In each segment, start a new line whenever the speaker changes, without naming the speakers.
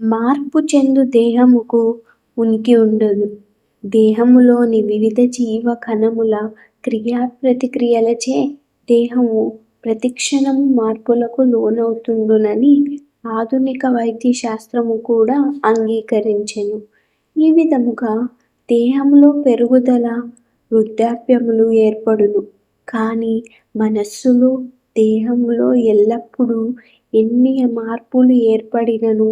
మార్పు చెందు దేహముకు ఉనికి ఉండదు. దేహములోని వివిధ జీవ కణముల క్రియాప్రతిక్రియలచే దేహము ప్రతిక్షణము మార్పులకు లోనవుతుండునని ఆధునిక వైద్యశాస్త్రము కూడా అంగీకరించెను. ఈ విధముగా దేహములో పెరుగుదల, వృద్ధాప్యములు ఏర్పడును. కానీ మనస్సులో, దేహములో ఎల్లప్పుడూ ఎన్ని మార్పులు ఏర్పడినను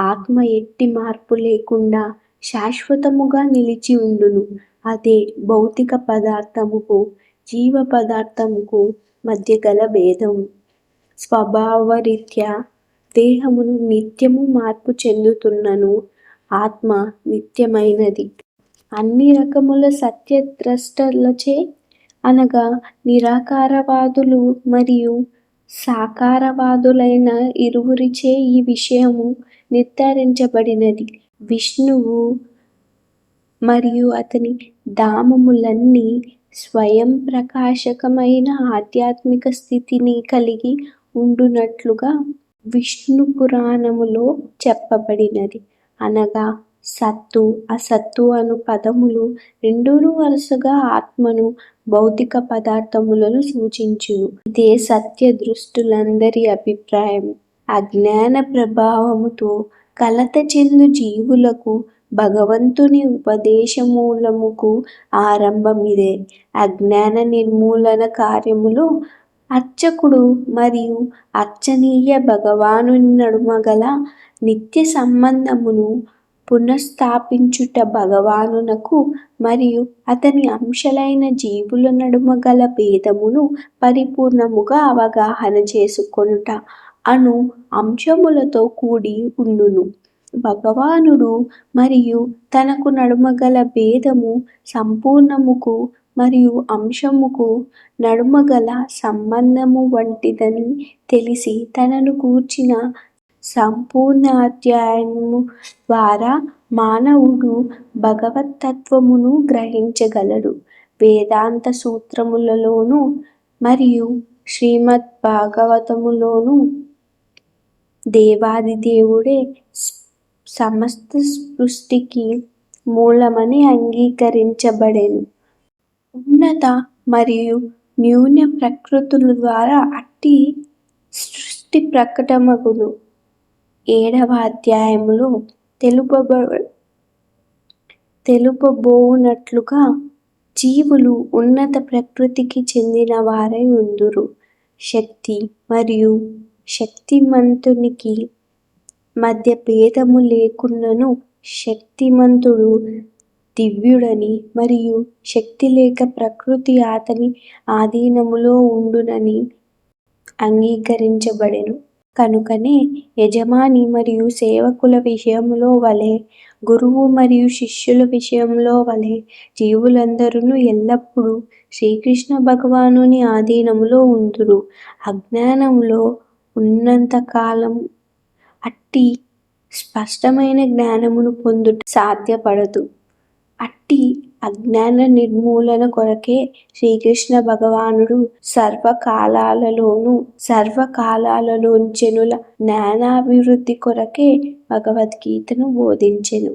ఆత్మ ఎట్టి మార్పు లేకుండా శాశ్వతముగా నిలిచి ఉండును. అదే భౌతిక పదార్థముకు, జీవ పదార్థముకు మధ్య గల భేదము. స్వభావరీత్యా దేహమును నిత్యము మార్పు చెందుతున్నను ఆత్మ నిత్యమైనది. అన్ని రకముల సత్యద్రష్టలచే అనగా నిరాకారవాదులు మరియు సాకారవాదులైన ఇరువురిచే ఈ విషయము నిర్ధారించబడినది. విష్ణువు మరియు అతని ధామములన్నీ స్వయం ప్రకాశకమైన ఆధ్యాత్మిక స్థితిని కలిగి ఉండునట్లుగా విష్ణు పురాణములో చెప్పబడినది. అనగా సత్తు, అసత్తు అను పదములు రెండును వరుసగా ఆత్మను, భౌతిక పదార్థములను సూచించును. ఇదే సత్యదృష్టులందరి అభిప్రాయం. అజ్ఞాన ప్రభావముతో కలత చెందు జీవులకు భగవంతుని ఉపదేశమూలముకు ఆరంభమిదే. అజ్ఞాన నిర్మూలన కార్యములో అర్చకుడు మరియు అర్చనీయ భగవానుని నడుమ గల నిత్య సంబంధమును పునఃస్థాపించుట, భగవానునకు మరియు అతని అంశలైన జీవుల నడుమ గల భేదమును పరిపూర్ణముగా అవగాహన చేసుకొనుట అను అంశములతో కూడి ఉండును. భగవానుడు మరియు తనకు నడుమ గల భేదము సంపూర్ణముకు మరియు అంశముకు నడుమ గల సంబంధము వంటిదని తెలిసి తనను గూర్చిన సంపూర్ణ అధ్యయనము ద్వారా మానవుడు భగవత్తత్వమును గ్రహించగలడు. వేదాంత సూత్రములలోను మరియు శ్రీమద్ భాగవతములోను దేవాదిదేవుడే సమస్త సృష్టికి మూలమని అంగీకరించబడెను. ఉన్నత మరియు న్యూన ప్రకృతుల ద్వారా అట్టి సృష్టి ప్రకటమగును. 7వ అధ్యాయములో తెలుపబోవునట్లుగా జీవులు ఉన్నత ప్రకృతికి చెందిన వారై ఉందురు. శక్తి మరియు శక్తిమంతునికి మధ్య భేదము లేకున్నను శక్తిమంతుడు దివ్యుడని మరియు శక్తి లేక ప్రకృతి అతని ఆధీనములో ఉండునని అంగీకరించబడెను. కనుకనే యజమాని మరియు సేవకుల విషయములో వలె, గురువు మరియు శిష్యుల విషయములో వలె జీవులందరును ఎల్లప్పుడూ శ్రీకృష్ణ భగవానుని ఆధీనములో ఉందురు. అజ్ఞానములో ఉన్నంత కాలం అట్టి స్పష్టమైన జ్ఞానమును పొందుట సాధ్యపడదు. అట్టి అజ్ఞాన నిర్మూలన కొరకే శ్రీకృష్ణ భగవానుడు సర్వకాలాలలోని జనుల జ్ఞానాభివృద్ధి కొరకే భగవద్గీతను బోధించెను.